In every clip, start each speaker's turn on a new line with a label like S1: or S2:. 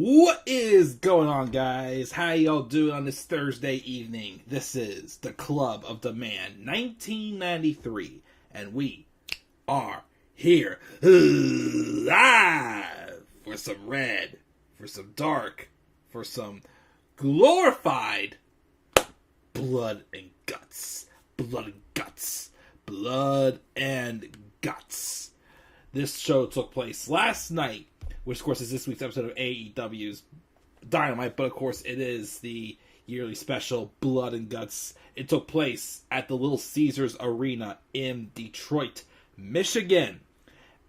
S1: What is going on, guys? How y'all doing on this Thursday evening? This is the Club of the Man 1993, and we are here live for some red, for some dark, for some glorified blood and guts. Blood and guts. Blood and guts. This show took place last night, which, of course, is this week's episode of AEW's Dynamite, but, of course, it is the yearly special Blood and Guts. It took place at the Little Caesars Arena in Detroit, Michigan.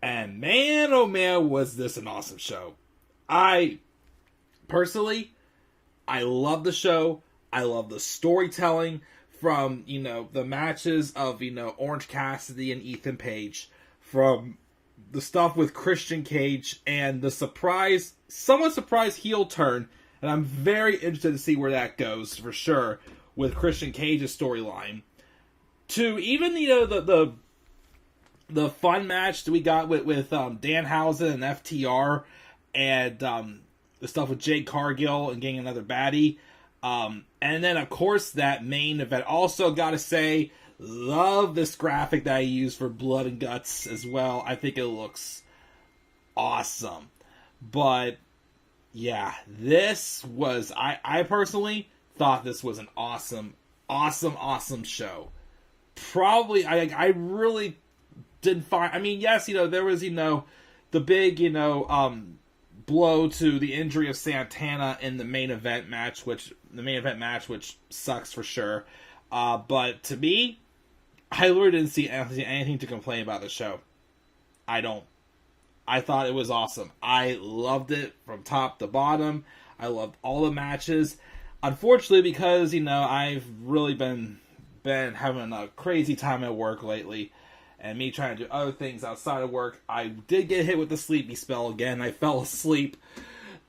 S1: And man, oh man, was this an awesome show. Personally, I love the show. I love the storytelling from, the matches of, Orange Cassidy and Ethan Page, from the stuff with Christian Cage and the somewhat surprise heel turn, and I'm very interested to see where that goes for sure with Christian Cage's storyline. To even the fun match that we got with Danhausen and FTR, and the stuff with Jade Cargill and getting another baddie, and then of course that main event. Also, gotta say, love this graphic that I used for Blood and Guts as well. I think it looks awesome. But yeah, this was, I personally thought this was an awesome show. Probably, I really didn't find, yes, there was, the big, blow to the injury of Santana in the main event match, which sucks for sure. But to me, I really didn't see anything to complain about the show. I don't. I thought it was awesome. I loved it from top to bottom. I loved all the matches. Unfortunately, because, I've really been having a crazy time at work lately, and me trying to do other things outside of work, I did get hit with the sleepy spell again. I fell asleep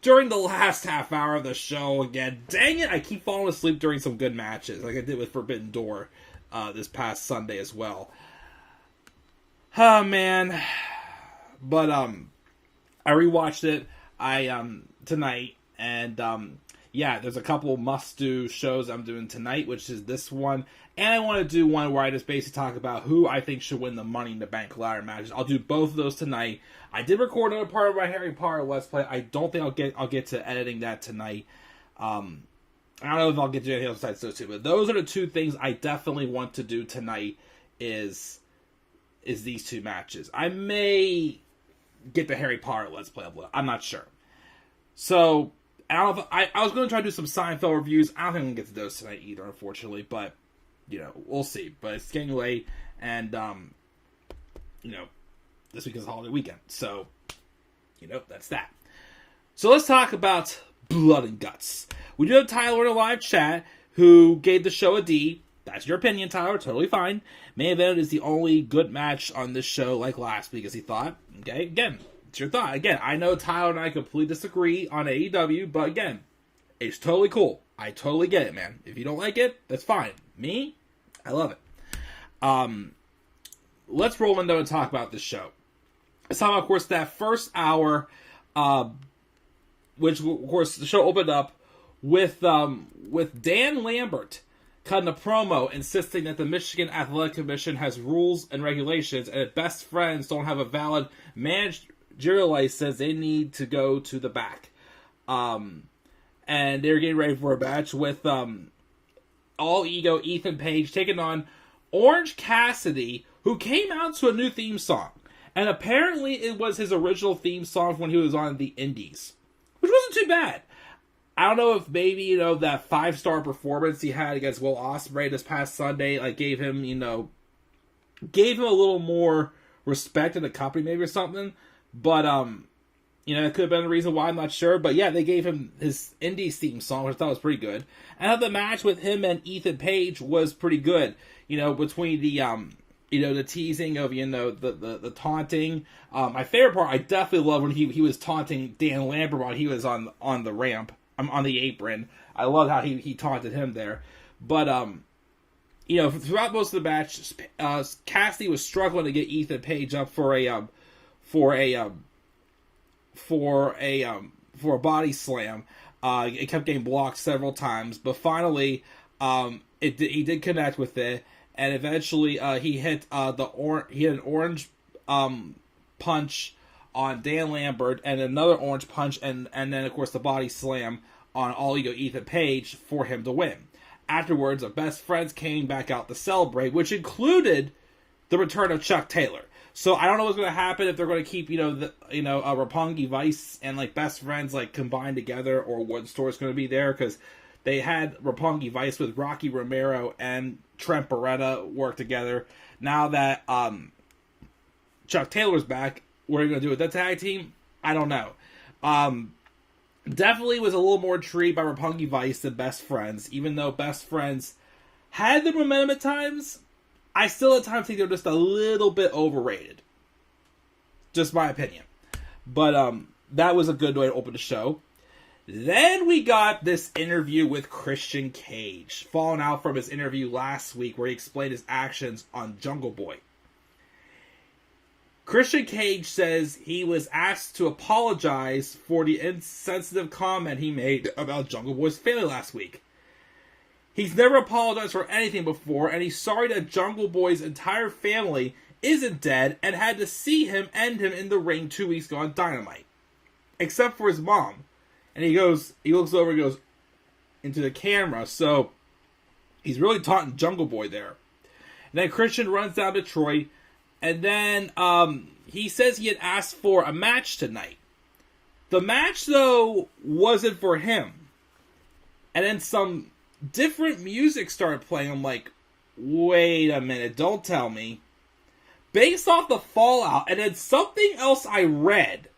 S1: during the last half hour of the show again. Dang it, I keep falling asleep during some good matches, like I did with Forbidden Door this past Sunday as well. Oh, man. But, I rewatched it, tonight, and, yeah, there's a couple must-do shows I'm doing tonight, which is this one, and I want to do one where I just basically talk about who I think should win the Money in the Bank ladder matches. I'll do both of those tonight. I did record another part of my Harry Potter Let's Play. I don't think I'll get to editing that tonight. I don't know if I'll get to anything else besides those two, but those are the two things I definitely want to do tonight. Is these two matches. I may get the Harry Potter Let's Play upload. I'm not sure. So I was going to try to do some Seinfeld reviews. I don't think I'm going to get to those tonight either, unfortunately. But we'll see. But it's getting late, and this week is a holiday weekend, so that's that. So let's talk about Blood and Guts. We do have Tyler in a live chat who gave the show a D. That's your opinion, Tyler. Totally fine. Main event is the only good match on this show, like last week, as he thought. Okay, again, it's your thought. Again, I know Tyler and I completely disagree on AEW, but again, it's totally cool. I totally get it, man. If you don't like it, that's fine. Me, I love it. Let's roll into and talk about this show. Let's talk about, of course, that first hour, which, of course, the show opened up with Dan Lambert cutting a promo insisting that the Michigan Athletic Commission has rules and regulations, and if best friends don't have a valid managerial license, they need to go to the back. And they're getting ready for a match with All Ego Ethan Page taking on Orange Cassidy, who came out to a new theme song. And apparently it was his original theme song when he was on the Indies, which wasn't too bad. I don't know if maybe, that 5-star performance he had against Will Ospreay this past Sunday, gave him a little more respect in the company, maybe, or something. But, it could have been the reason why, I'm not sure. But yeah, they gave him his Indies theme song, which I thought was pretty good. And the match with him and Ethan Page was pretty good. Between the, the teasing of, the taunting. My favorite part, I definitely love when he was taunting Dan Lambert while he was on the ramp. I'm on the apron. I love how he taunted him there. But, throughout most of the match, Cassidy was struggling to get Ethan Page up for a for a body slam. It kept getting blocked several times, but finally, he did connect with it, and eventually he hit an orange punch on Dan Lambert, and another orange punch, and then of course the body slam on All Ego Ethan Page for him to win. Afterwards, the best friends came back out to celebrate, which included the return of Chuck Taylor. So I don't know what's going to happen, if they're going to keep, Roppongi Vice and like best friends like combined together, or what story's going to be there, because they had Roppongi Vice with Rocky Romero and Trent Beretta work together. Now that Chuck Taylor's back, what are you going to do with that tag team? I don't know. Definitely was a little more intrigued by Roppongi Vice than Best Friends, even though Best Friends had the momentum at times. I still at times think they're just a little bit overrated. Just my opinion. But that was a good way to open the show. Then we got this interview with Christian Cage, falling out from his interview last week where he explained his actions on Jungle Boy. Christian Cage says he was asked to apologize for the insensitive comment he made about Jungle Boy's family last week. He's never apologized for anything before, and he's sorry that Jungle Boy's entire family isn't dead and had to see him end him in the ring 2 weeks ago on Dynamite. Except for his mom. And he looks over and goes into the camera, so he's really taunting Jungle Boy there. And then Christian runs down Detroit, and then he says he had asked for a match tonight. The match, though, wasn't for him. And then some different music started playing. I'm like, wait a minute, don't tell me. Based off the fallout, and then something else I read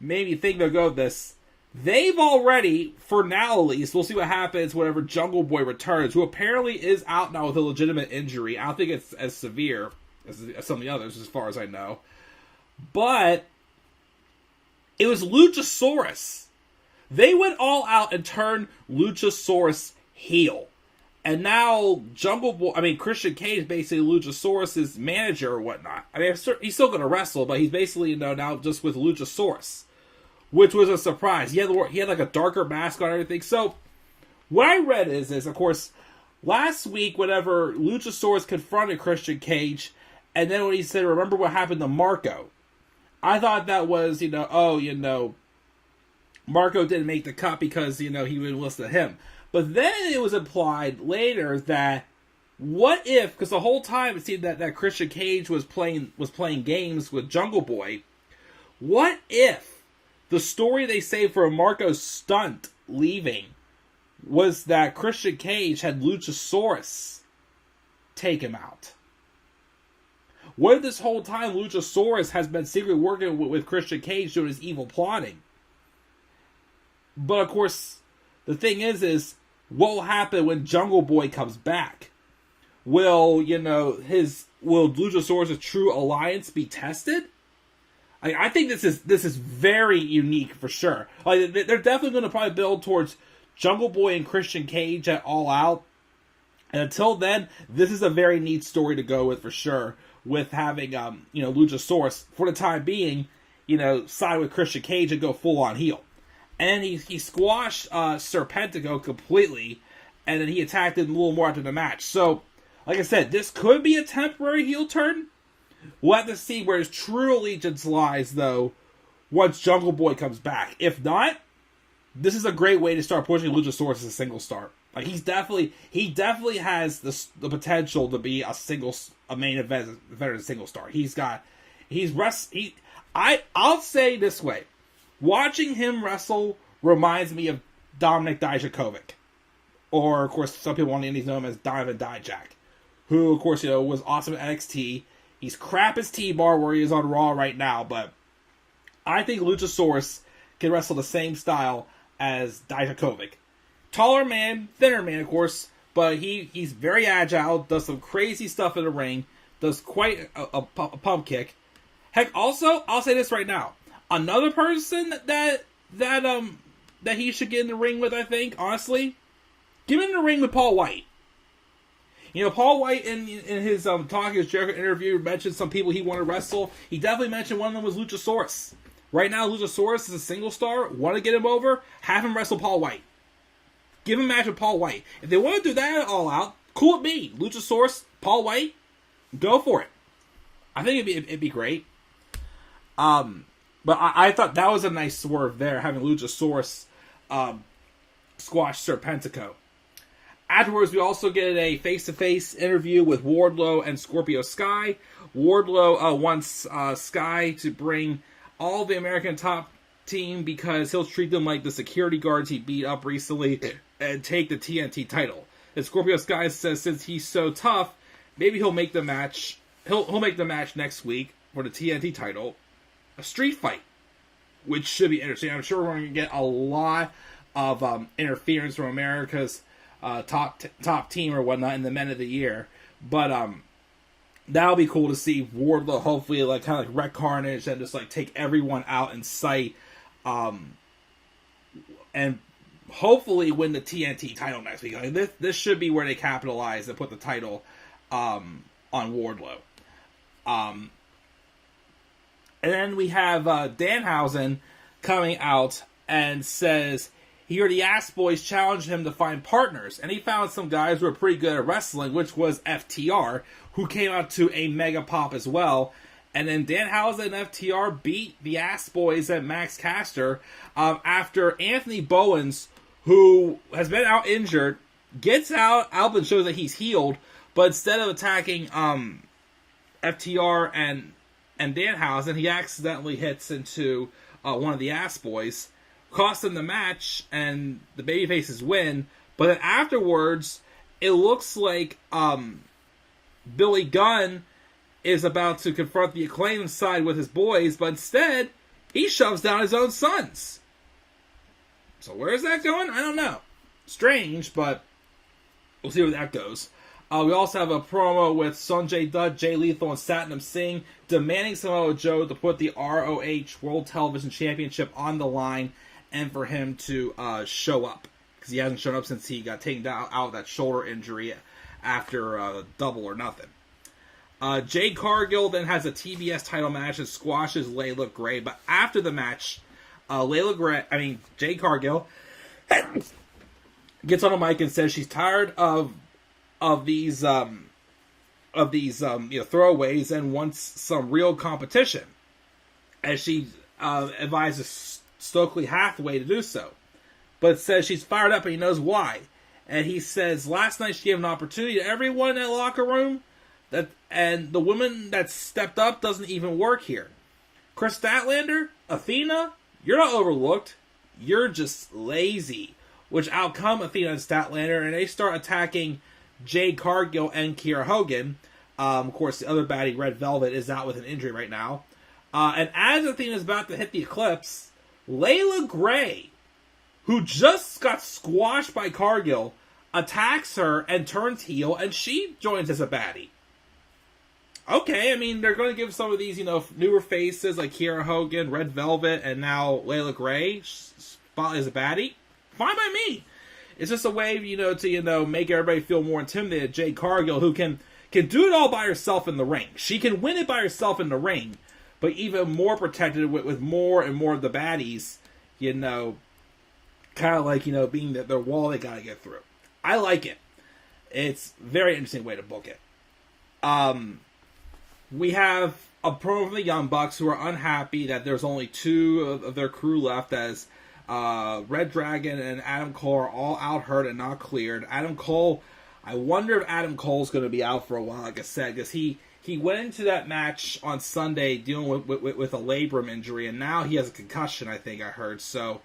S1: made me think they'll go with this. They've already, for now at least, we'll see what happens whenever Jungle Boy returns, who apparently is out now with a legitimate injury. I don't think it's as severe as some of the others, as far as I know. But it was Luchasaurus. They went all out and turned Luchasaurus heel. And now Christian Cage is basically Luchasaurus' manager or whatnot. I mean, he's still going to wrestle, but he's basically now just with Luchasaurus, which was a surprise. He had like a darker mask on and everything. So what I read is of course, last week whenever Luchasaurus confronted Christian Cage, and then when he said, "Remember what happened to Marco?" I thought that was Marco didn't make the cut because he wouldn't listen to him. But then it was implied later that what if, because the whole time it seemed that Christian Cage was playing games with Jungle Boy, what if the story they say for Marco's stunt leaving was that Christian Cage had Luchasaurus take him out? What if this whole time Luchasaurus has been secretly working with Christian Cage doing his evil plotting? But of course, the thing is what will happen when Jungle Boy comes back? Will Luchasaurus' true alliance be tested? I think this is very unique for sure. Like, they're definitely going to probably build towards Jungle Boy and Christian Cage at All Out. And until then, this is a very neat story to go with for sure. With having Luchasaurus for the time being, side with Christian Cage and go full on heel. And he squashed Serpentico completely, and then he attacked him a little more after the match. So, like I said, this could be a temporary heel turn. We'll have to see where his true allegiance lies, though, once Jungle Boy comes back. If not, this is a great way to start pushing Luchasaurus as a single star. Like, he definitely has the potential to be a main event as a single star. I'll say this way. Watching him wrestle reminds me of Dominik Dijakovic. Or, of course, some people want to know him as Donovan Dijak. Who, of course, was awesome at NXT. He's crap as T-Bar where he is on Raw right now. But I think Luchasaurus can wrestle the same style as Dijakovic. Taller man, thinner man, of course. But he's very agile. Does some crazy stuff in the ring. Does quite a pump kick. Heck, also, I'll say this right now. Another person that he should get in the ring with, I think, honestly, get him in the ring with Paul White. Paul White in his Talking Is Jericho interview mentioned some people he wanted to wrestle. He definitely mentioned one of them was Luchasaurus. Right now, Luchasaurus is a single star. Want to get him over? Have him wrestle Paul White. Give him a match with Paul White. If they want to do that all out, cool with me. Luchasaurus, Paul White, go for it. I think it'd be great. But I thought that was a nice swerve there, having Luchasaurus squash Serpentico. Afterwards, we also get a face-to-face interview with Wardlow and Scorpio Sky. Wardlow wants Sky to bring all the American top team because he'll treat them like the security guards he beat up recently and take the TNT title. And Scorpio Sky says since he's so tough, maybe he'll make the match. He'll make the match next week for the TNT title, a street fight, which should be interesting. I'm sure we're going to get a lot of interference from America's top team or whatnot in the Men of the Year, but that'll be cool to see Wardlow hopefully like kind of like wreck Carnage and just like take everyone out in sight, and hopefully win the TNT title next week. Like, this should be where they capitalize and put the title on Wardlow. And then we have Danhausen coming out and says he heard the Ass Boys challenged him to find partners, and he found some guys who were pretty good at wrestling, which was FTR, who came out to a mega pop as well. And then Danhausen and FTR beat the Ass Boys and Max Caster after Anthony Bowens, who has been out injured, gets out. Albin shows that he's healed, but instead of attacking FTR and Danhausen, he accidentally hits into one of the Ass Boys, costs him the match, and the babyfaces win. But then afterwards, it looks like Billy Gunn is about to confront the Acclaim side with his boys, but instead, he shoves down his own sons. So where is that going? I don't know. Strange, but we'll see where that goes. We also have a promo with Sanjay Dutt, Jay Lethal, and Satnam Singh demanding Samoa Joe to put the ROH World Television Championship on the line and for him to show up. Because he hasn't shown up since he got taken out of that shoulder injury after Double or Nothing. Jade Cargill then has a TBS title match and squashes Layla Gray. But after the match, Jade Cargill gets on a mic and says she's tired of these throwaways and wants some real competition, as she advises Stokely Hathaway to do so, but says she's fired up and he knows why. And he says last night she gave an opportunity to everyone in that locker room, and the woman that stepped up doesn't even work here. Chris Statlander, Athena, you're not overlooked, you're just lazy. Which out come Athena and Statlander, and they start attacking Jade Cargill and Kiera Hogan. Of course, the other baddie, Red Velvet, is out with an injury right now. And as Athena's about to hit the Eclipse, Layla Gray, who just got squashed by Cargill, attacks her and turns heel, and she joins as a baddie. Okay, I mean, they're going to give some of these, newer faces like Kiera Hogan, Red Velvet, and now Layla Gray spot as a baddie. Fine by me. It's just a way, to make everybody feel more intimidated. Jade Cargill, who can do it all by herself in the ring. She can win it by herself in the ring, but even more protected with more and more of the baddies, kind of like, being their wall they got to get through. I like it. It's a very interesting way to book it. We have a promo from the Young Bucks, who are unhappy that there's only two of their crew left, as Red Dragon and Adam Cole are all out hurt and not cleared. Adam Cole, I wonder if Adam Cole's going to be out for a while, like I said, because he went into that match on Sunday dealing with a labrum injury, and now he has a concussion, I think I heard. So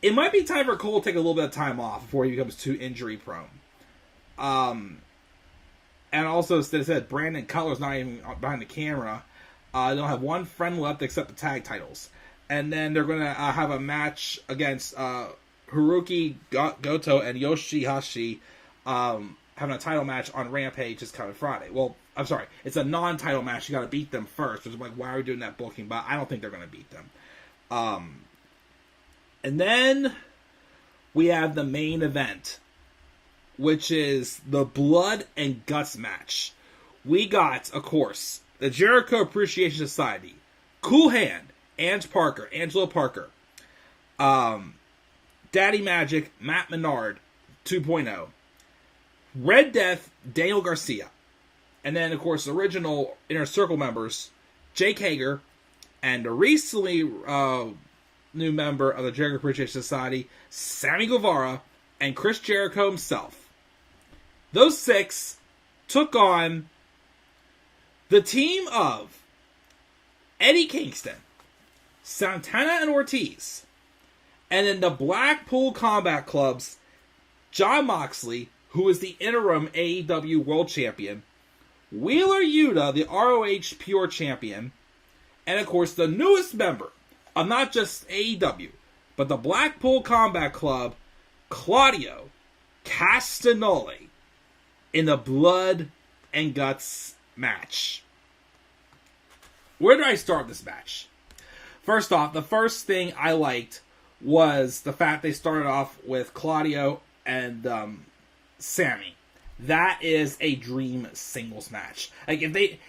S1: it might be time for Cole to take a little bit of time off before he becomes too injury prone. And also, as I said, Brandon Cutler's not even behind the camera. They'll have one friend left except the tag titles. And then they're going to have a match against Haruki Goto and Yoshihashi, having a title match on Rampage this coming Friday. Well, I'm sorry, it's a non-title match. You got to beat them first. Which is like, why are we doing that booking? But I don't think they're going to beat them. And then we have the main event, which is the Blood and Guts match. We got, of course, the Jericho Appreciation Society, Cool Hand, Angelo Parker, Daddy Magic, Matt Menard, 2.0, Red Death, Daniel Garcia, and then, of course, original Inner Circle members, Jake Hager, and a recently new member of the Jericho Appreciation Society, Sammy Guevara, and Chris Jericho himself. Those 6 took on the team of Eddie Kingston, Santana and Ortiz, and in the Blackpool Combat Club's Jon Moxley, who is the interim AEW World Champion, Wheeler Yuta, the ROH Pure Champion, and of course the newest member of not just AEW, but the Blackpool Combat Club, Claudio Castagnoli, in the Blood and Guts match. Where do I start this match? First off, the first thing I liked was the fact they started off with Claudio and Sammy. That is a dream singles match. Like if they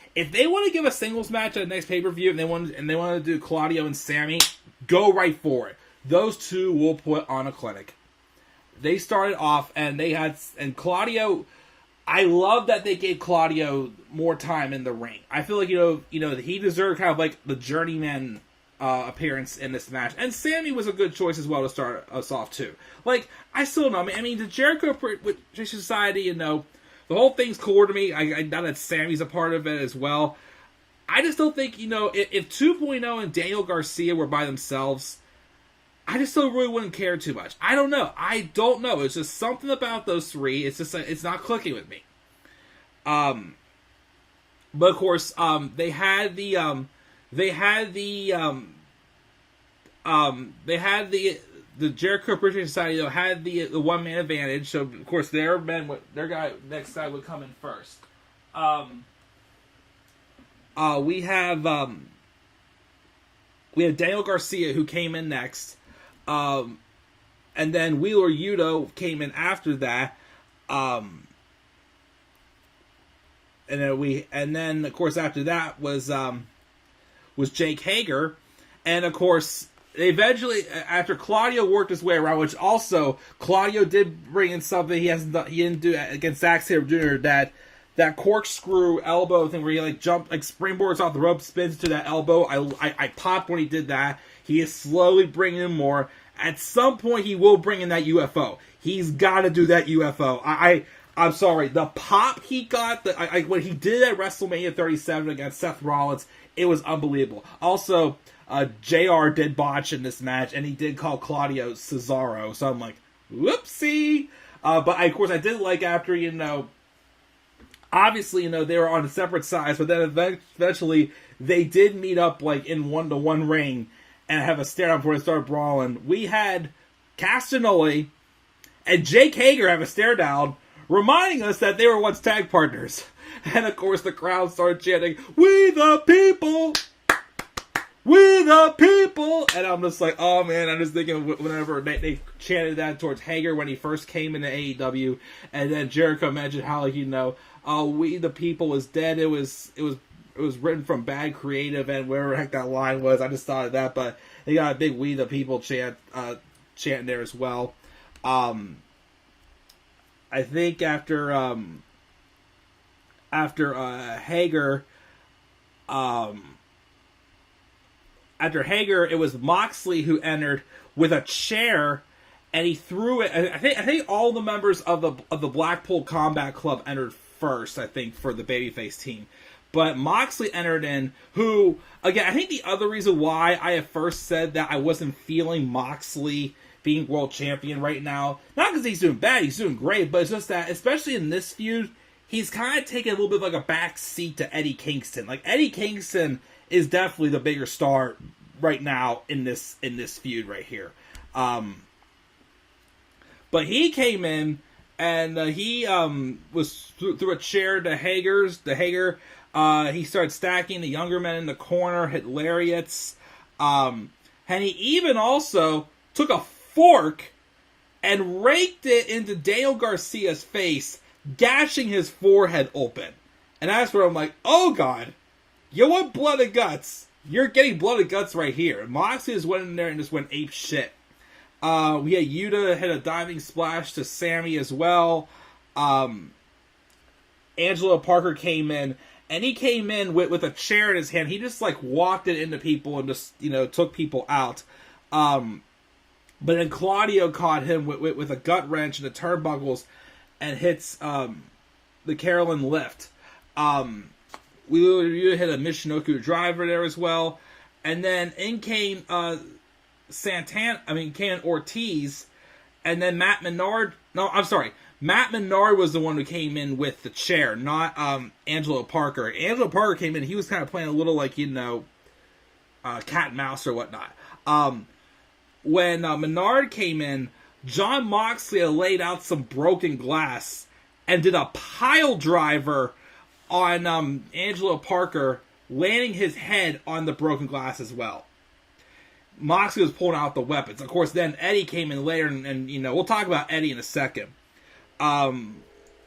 S1: want to give a singles match at the next pay-per-view and they want to do Claudio and Sammy, go right for it. Those two will put on a clinic. They started off and Claudio. I love that they gave Claudio more time in the ring. I feel like he deserved kind of like the journeyman appearance in this match, and Sammy was a good choice as well to start us off too. Like I still know. I mean, the Jericho Appreciation Society, the whole thing's cool to me. I know that Sammy's a part of it as well. I just don't think if 2.0 and Daniel Garcia were by themselves, I just still really wouldn't care too much. I don't know. It's just something about those 3. It's just it's not clicking with me. But of course, they had the Jericho Appreciation Society had the 1-man advantage. So of course their next guy would come in first. We have Daniel Garcia who came in next. And then Wheeler Yuta came in after that. And then of course after that was Jake Hager, and of course they eventually, after Claudio worked his way around, which also Claudio did bring in something he didn't do against Zack Sabre Jr. That corkscrew elbow thing where he jumped springboards off the rope, spins to that elbow. I popped when he did that. He is slowly bringing in more. At some point, he will bring in that UFO. He's got to do that UFO. I'm sorry. The pop he got, when he did at WrestleMania 37 against Seth Rollins, it was unbelievable. Also, JR did botch in this match, and he did call Claudio Cesaro. So I'm like, whoopsie. But of course, I did like after, obviously, they were on separate sides, but then eventually they did meet up in 1-to-1 ring and have a stare down before they started brawling. We had Castagnoli and Jake Hager have a stare down, reminding us that they were once tag partners. And of course the crowd started chanting, "We the people! We the people!" And I'm just like, oh man, I'm just thinking whenever they chanted that towards Hager when he first came into AEW, and then Jericho mentioned how, "We the people" was dead. It was written from bad creative and wherever the heck that line was. I just thought of that, but they got a big "We the people" chant there as well. I think after Hager, it was Moxley who entered with a chair, and he threw it. I think all the members of the Blackpool Combat Club entered first, I think, for the babyface team. But Moxley entered in, who, again, I think the other reason why I at first said that I wasn't feeling Moxley being world champion right now, not because he's doing bad, he's doing great, but it's just that, especially in this feud, he's kind of taking a little bit of a back seat to Eddie Kingston. Eddie Kingston is definitely the bigger star right now in this feud right here. But he came in, and he was threw a chair to Hager. He started stacking the younger men in the corner, hit lariats, and he even also took a fork and raked it into Daniel Garcia's face, gashing his forehead open. And that's where I'm like, oh god, you want blood and guts? you're getting blood and guts right here. Moxley just went in there and just went ape shit. We had Yuta hit a diving splash to Sammy as well. Angelo Parker came in, and he came in with a chair in his hand. He just like walked it into people and just, took people out. But then Claudio caught him with a gut wrench and the turnbuckles and hits the Carolyn lift. We hit a Michinoku driver there as well. And then in came came Ortiz, and then Matt Menard. No, I'm sorry. Matt Menard was the one who came in with the chair, not Angelo Parker. Angelo Parker came in. He was kind of playing a little like, cat and mouse or whatnot. When Menard came in, John Moxley laid out some broken glass and did a pile driver on Angelo Parker, landing his head on the broken glass as well. Moxley was pulling out the weapons. Of course, then Eddie came in later, and we'll talk about Eddie in a second.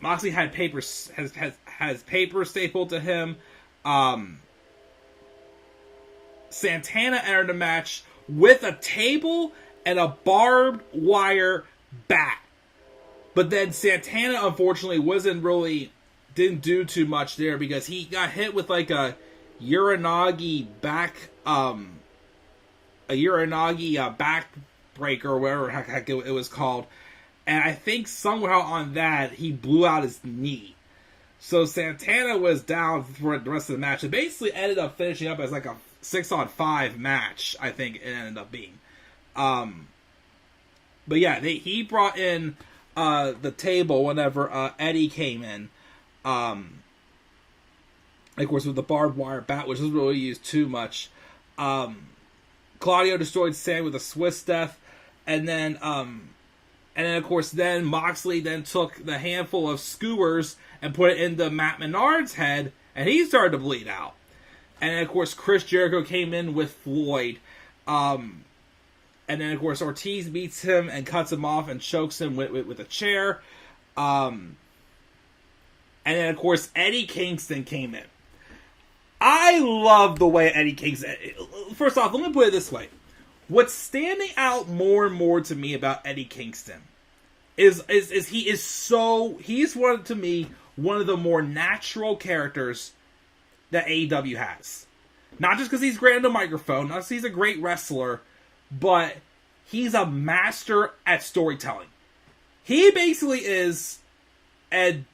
S1: Moxley had has paper stapled to him. Santana entered the match with a table and a barbed wire bat. But then Santana, unfortunately, didn't do too much there because he got hit with like a Uranagi backbreaker or whatever heck it was called. And I think somehow on that, he blew out his knee. So Santana was down for the rest of the match. It basically ended up finishing up as like a 6-on-5 match, I think it ended up being. But yeah, he brought in the table whenever Eddie came in. Of course, with the barbed wire bat, which doesn't really use too much. Claudio destroyed Sam with a Swiss death. And then of course, then Moxley then took the handful of skewers and put it into Matt Menard's head, and he started to bleed out. And then, of course, Chris Jericho came in with Floyd. And then, of course, Ortiz beats him and cuts him off and chokes him with a chair. And then, of course, Eddie Kingston came in. I love the way Eddie Kingston... First off, let me put it this way. What's standing out more and more to me about Eddie Kingston is he's one of the more natural characters that AEW has. Not just because he's great on the microphone, not because he's a great wrestler, but he's a master at storytelling. He basically is, and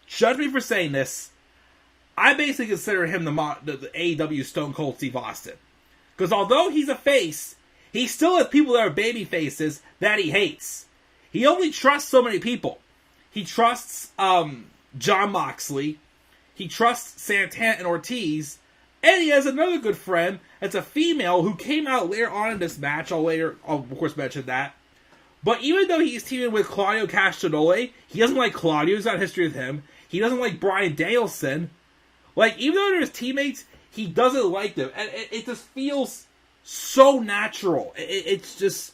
S1: judge me for saying this, I basically consider him the AEW Stone Cold Steve Austin. Because although he's a face, he still has people that are baby faces that he hates. He only trusts so many people. He trusts John Moxley. He trusts Santana and Ortiz. And he has another good friend that's a female who came out later on in this match. I'll of course mention that. But even though he's teaming with Claudio Castagnoli, he doesn't like Claudio. He's got a history with him. He doesn't like Bryan Danielson. Like, even though they're his teammates, he doesn't like them. And it just feels so natural. It's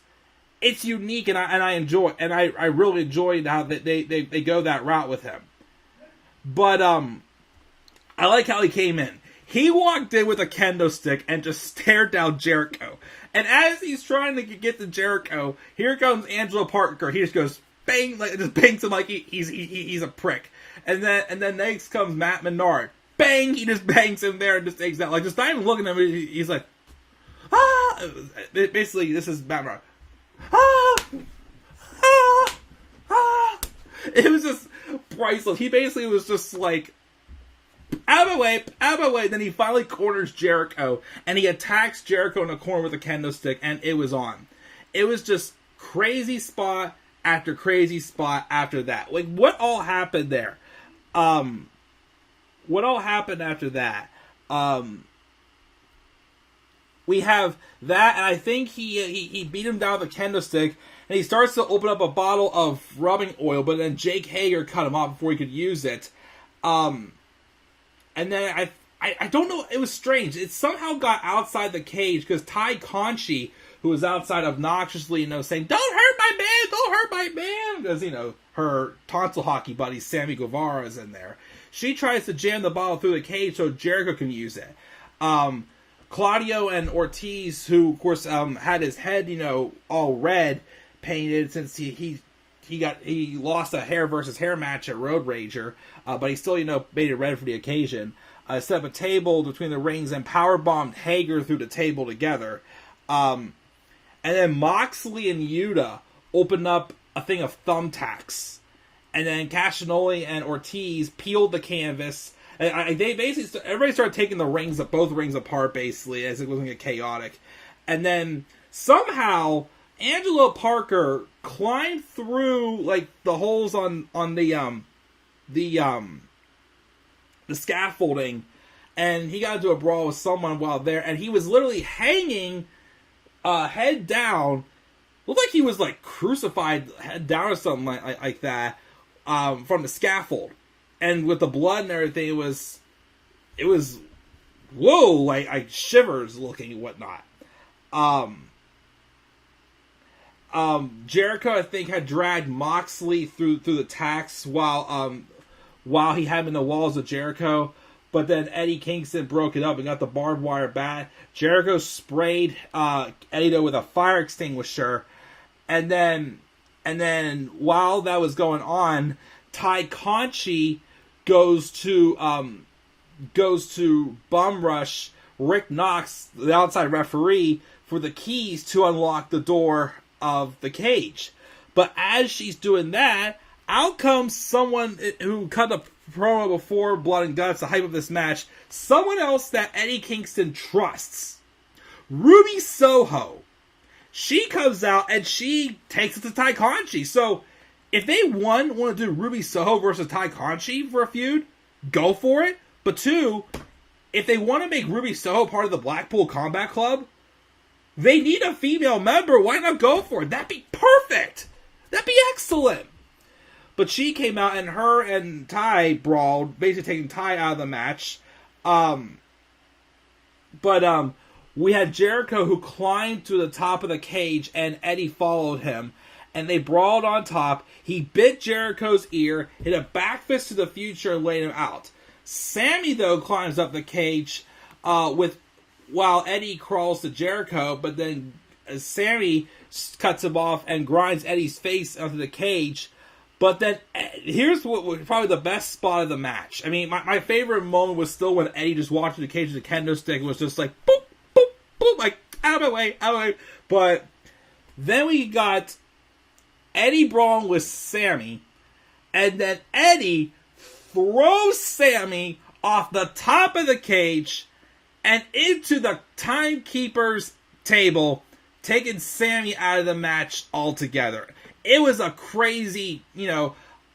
S1: unique, and I enjoy it. And I really enjoy how they go that route with him. But I like how he came in. He walked in with a kendo stick and just stared down Jericho. And as he's trying to get to Jericho, here comes Angelo Parker. He just goes bang, like just bangs him like he's a prick. And then next comes Matt Menard. Bang! He just bangs him there and just takes that. Like, just not even looking at him. He's like, ah! Basically, this is Matt Menard. Ah! Ah! Ah! It was just priceless. He basically was just like, out of my way. Then he finally corners Jericho, and he attacks Jericho in the corner with a kendo stick, and it was on. It was just crazy spot after crazy spot after that. Like, what all happened there? What all happened after that? We have that, and I think he beat him down with a kendo stick, and he starts to open up a bottle of rubbing oil, but then Jake Hager cut him off before he could use it. And then I don't know, it was strange. It somehow got outside the cage, because Ty Conchi, who was outside obnoxiously, saying, "Don't hurt my man, don't hurt my man," because, her tonsil hockey buddy, Sammy Guevara, is in there. She tries to jam the bottle through the cage so Jericho can use it. Claudio and Ortiz, who of course had his head, all red painted since he lost a hair versus hair match at Road Rager, but he still made it red for the occasion. Set up a table between the rings and powerbombed Hager through the table together. And then Moxley and Yuta opened up a thing of thumbtacks. And then Castagnoli and Ortiz peeled the canvas. And they basically, everybody started taking both rings apart, basically, as it was going to get chaotic. And then somehow Angelo Parker climbed through like the holes on the scaffolding, and he got into a brawl with someone while there, and he was literally hanging head down. Looked like he was like crucified head down or something like that from the scaffold. And with the blood and everything, it was whoa, like shivers looking and whatnot. Jericho, I think, had dragged Moxley through the tacks while he had him in the walls of Jericho. But then Eddie Kingston broke it up and got the barbed wire bat. Jericho sprayed Eddie with a fire extinguisher. And then while that was going on, Ty Conchi goes to bum rush Rick Knox, the outside referee, for the keys to unlock the door of the cage. But as she's doing that, out comes someone who cut a promo before Blood and Guts, the hype of this match. Someone else that Eddie Kingston trusts. Ruby Soho. She comes out and she takes it to Ty Conchi. So, if they, one, want to do Ruby Soho versus Ty Conchi for a feud, go for it. But two, if they want to make Ruby Soho part of the Blackpool Combat Club, they need a female member. Why not go for it? That'd be perfect. That'd be excellent. But she came out and her and Ty brawled, basically taking Ty out of the match. We had Jericho who climbed to the top of the cage and Eddie followed him. And they brawled on top. He bit Jericho's ear, hit a back fist to the future, and laid him out. Sammy, though, climbs up the cage while Eddie crawls to Jericho, but then Sammy cuts him off and grinds Eddie's face onto the cage. But then, here's what was probably the best spot of the match. I mean, my favorite moment was still when Eddie just walked to the cage with a kendo stick and was just like, boop, boop, boop, like, out of my way, out of my way. But then we got Eddie brawling with Sammy, and then Eddie throws Sammy off the top of the cage and into the timekeeper's table, taking Sammy out of the match altogether. It was a crazy,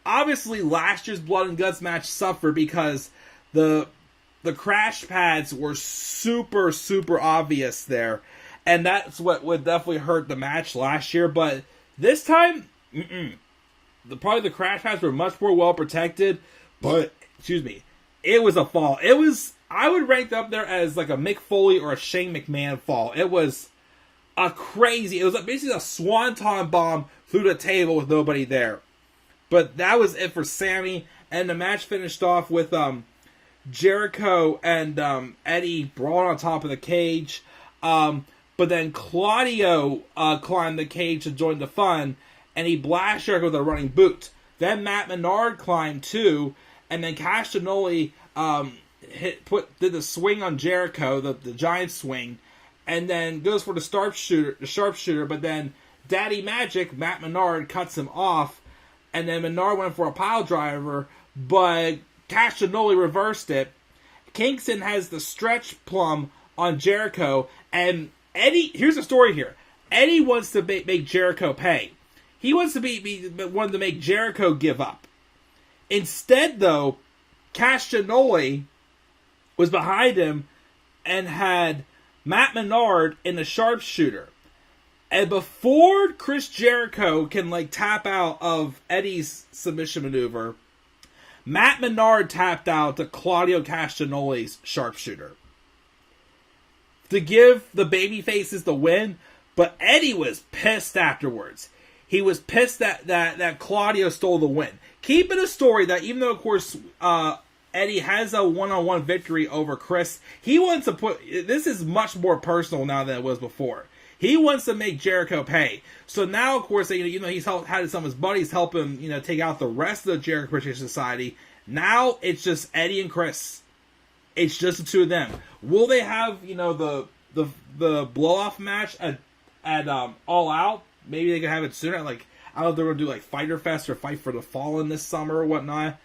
S1: obviously last year's Blood and Guts match suffered because the crash pads were super, super obvious there. And that's what would definitely hurt the match last year. But this time, probably the crash pads were much more well protected. But, it was a fall. I would rank up there as like a Mick Foley or a Shane McMahon fall. It was it was basically a swanton bomb through the table with nobody there. But that was it for Sammy. And the match finished off with Jericho and Eddie brawling on top of the cage. But then Claudio climbed the cage to join the fun. And he blasted Jericho with a running boot. Then Matt Menard climbed too. And then Castagnoli did the swing on Jericho, the giant swing. And then goes for the sharpshooter, but then Daddy Magic, Matt Menard, cuts him off. And then Menard went for a pile driver, but Castagnoli reversed it. Kingston has the stretch plum on Jericho. And Eddie, here's the story here. Eddie wants to make Jericho pay. He wants to be wanted to make Jericho give up. Instead, though, Castagnoli was behind him and had Matt Menard in the sharpshooter. And before Chris Jericho can tap out of Eddie's submission maneuver, Matt Menard tapped out to Claudio Castagnoli's sharpshooter to give the babyfaces the win. But Eddie was pissed afterwards. He was pissed that Claudio stole the win. Keep it a story that even though, of course, Eddie has a one-on-one victory over Chris. He wants to this is much more personal now than it was before. He wants to make Jericho pay. So now, of course, he's had some of his buddies help him, take out the rest of the Jericho Appreciation Society. Now it's just Eddie and Chris. It's just the two of them. Will they have, the blow-off match at All Out? Maybe they could have it sooner. Like, I don't know if they're going to do like Fyter Fest or Fight for the Fallen this summer or whatnot.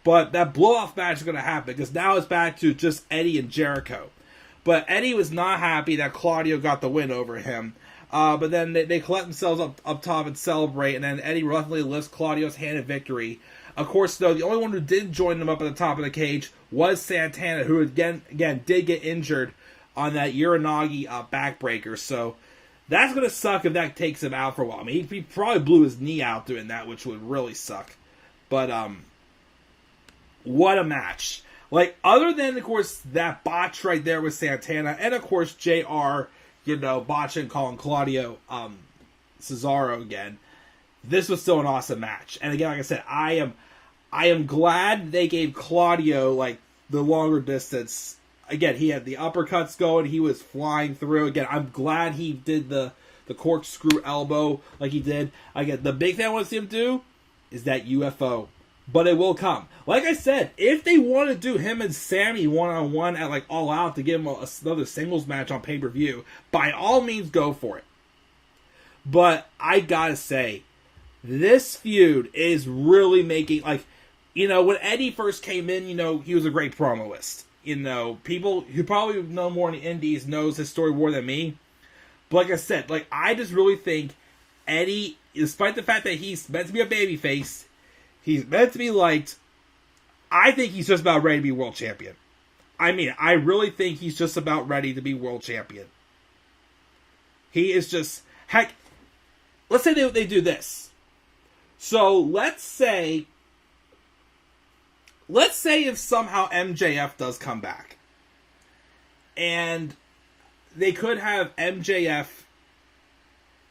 S1: But that blow-off match is going to happen because now it's back to just Eddie and Jericho. But Eddie was not happy that Claudio got the win over him. But then they collect themselves up top and celebrate, and then Eddie reluctantly lifts Claudio's hand in victory. Of course, though, the only one who did join them up at the top of the cage was Santana, who again did get injured on that Uranagi backbreaker. So that's going to suck if that takes him out for a while. I mean, he probably blew his knee out doing that, which would really suck. But what a match. Like, other than, of course, that botch right there with Santana, and, of course, JR, botching, calling Claudio Cesaro again, this was still an awesome match. And again, like I said, I am glad they gave Claudio, like, the longer distance. Again, he had the uppercuts going, he was flying through. Again, I'm glad he did the corkscrew elbow like he did. Again, the big thing I want to see him do is that UFO. But it will come. Like I said, if they want to do him and Sammy one-on-one at like All Out to give him another singles match on pay-per-view, by all means go for it. But I gotta say, this feud is really making, like, when Eddie first came in, he was a great promoist. People who probably know more in the indies knows his story more than me. But like I said, like, I just really think Eddie, despite the fact that he's meant to be a babyface, he's meant to be liked, I think he's just about ready to be world champion. I mean, I really think he's just about ready to be world champion. He is just, heck, let's say they do this. So let's say if somehow MJF does come back, and they could have MJF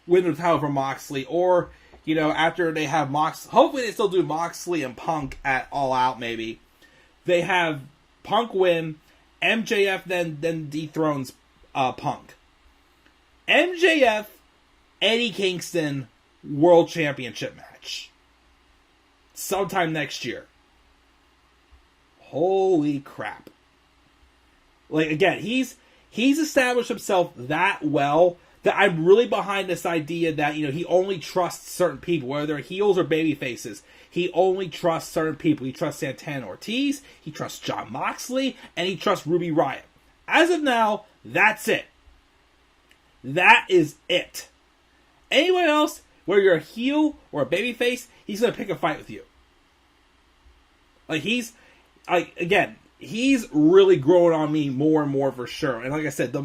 S1: win the title from Moxley, or after they have hopefully they still do Moxley and Punk at All Out, maybe. They have Punk win, MJF then dethrones Punk. MJF, Eddie Kingston, World Championship match. Sometime next year. Holy crap. Like, again, he's established himself that well that I'm really behind this idea that, he only trusts certain people, whether they're heels or baby faces. He only trusts certain people. He trusts Santana Ortiz, he trusts Jon Moxley, and he trusts Ruby Riott. As of now, that's it. That is it. Anyone else, whether you're a heel or a baby face, he's going to pick a fight with you. Like, he's really growing on me more and more for sure. And like I said,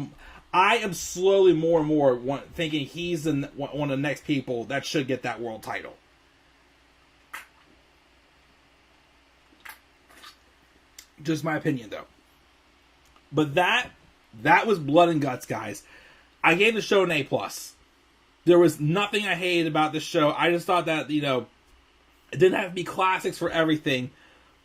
S1: I am slowly more and more thinking he's one of the next people that should get that world title. Just my opinion, though. But that was Blood and Guts, guys. I gave the show an A+. There was nothing I hated about this show. I just thought that, it didn't have to be classics for everything.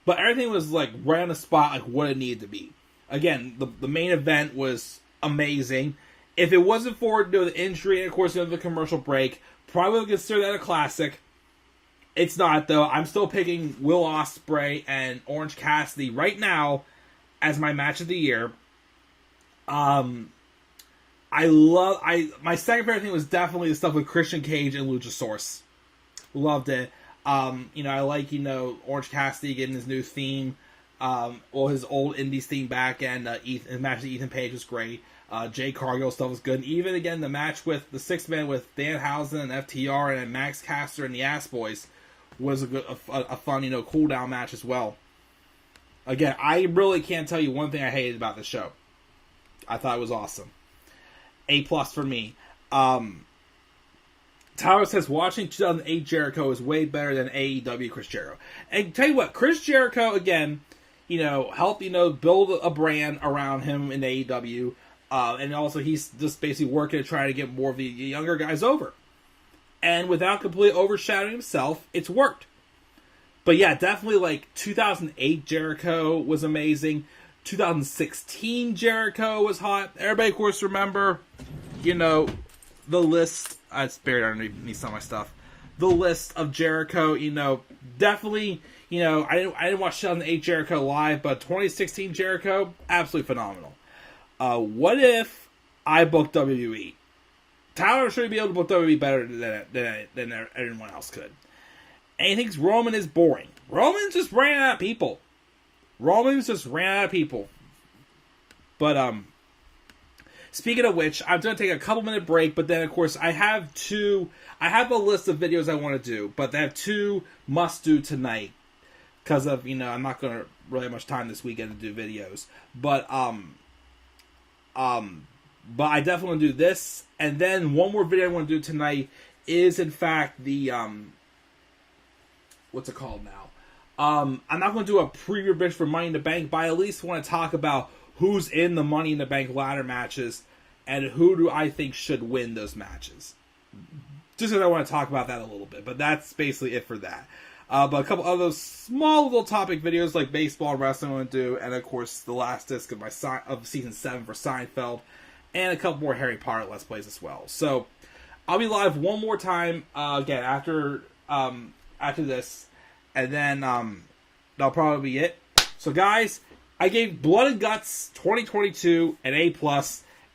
S1: But everything was, like, right on the spot, like what it needed to be. Again, the main event was amazing. If it wasn't for the injury and, of course, the commercial break, probably would consider that a classic. It's not, though. I'm still picking Will Ospreay and Orange Cassidy right now as my match of the year. My second favorite thing was definitely the stuff with Christian Cage and Luchasaurus. Loved it. I like, Orange Cassidy getting his new theme. His old Indies theme back, and his match with Ethan Page was great. Jay Cargill stuff was good. And even, again, the match with the six-man with Danhausen and FTR and Max Caster and the Ass Boys was a fun, cool-down match as well. Again, I really can't tell you one thing I hated about the show. I thought it was awesome. A+ for me. Tyler says, watching 2008 Jericho is way better than AEW Chris Jericho. And tell you what, Chris Jericho, again, helped, build a brand around him in AEW. And also he's just basically working to try to get more of the younger guys over. And without completely overshadowing himself, it's worked. But yeah, definitely like 2008 Jericho was amazing. 2016 Jericho was hot. Everybody, of course, remember, the list. It's buried underneath some of my stuff. The list of Jericho, definitely, I didn't watch 2008 Jericho live, but 2016 Jericho, absolutely phenomenal. What if I booked WWE? Tyler should be able to book WWE better than everyone else could. And he thinks Roman is boring. Roman's just ran out of people. But, speaking of which, I'm going to take a couple-minute break, but then, of course, I have a list of videos I want to do, but I have 2 must-do tonight, because of, I'm not going to really have much time this weekend to do videos. But I definitely want to do this, and then one more video I want to do tonight is, in fact, the, what's it called now? I'm not going to do a preview bitch for Money in the Bank, but I at least want to talk about who's in the Money in the Bank ladder matches, and who do I think should win those matches. Just because I want to talk about that a little bit, but that's basically it for that. But a couple other small little topic videos like baseball and wrestling I want to do, and of course the last disc of season 7 for Seinfeld, and a couple more Harry Potter Let's Plays as well. So I'll be live one more time again after this, and then that'll probably be it. So guys, I gave Blood and Guts 2022 an A+.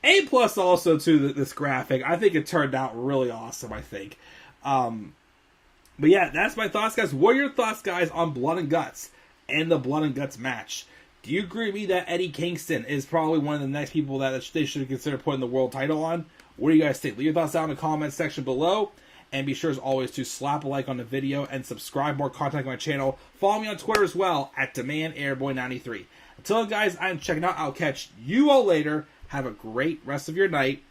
S1: A+ also to this graphic. I think it turned out really awesome, I think. But yeah, that's my thoughts, guys. What are your thoughts, guys, on Blood and Guts and the Blood and Guts match? Do you agree with me that Eddie Kingston is probably one of the next people that they should consider putting the world title on? What do you guys think? Leave your thoughts down in the comments section below. And be sure, as always, to slap a like on the video and subscribe more content on my channel. Follow me on Twitter as well at DemandAirboy93. Until then, guys, I'm checking out. I'll catch you all later. Have a great rest of your night.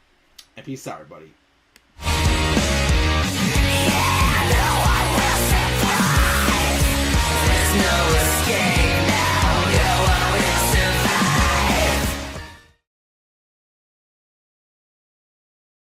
S1: And peace out, everybody.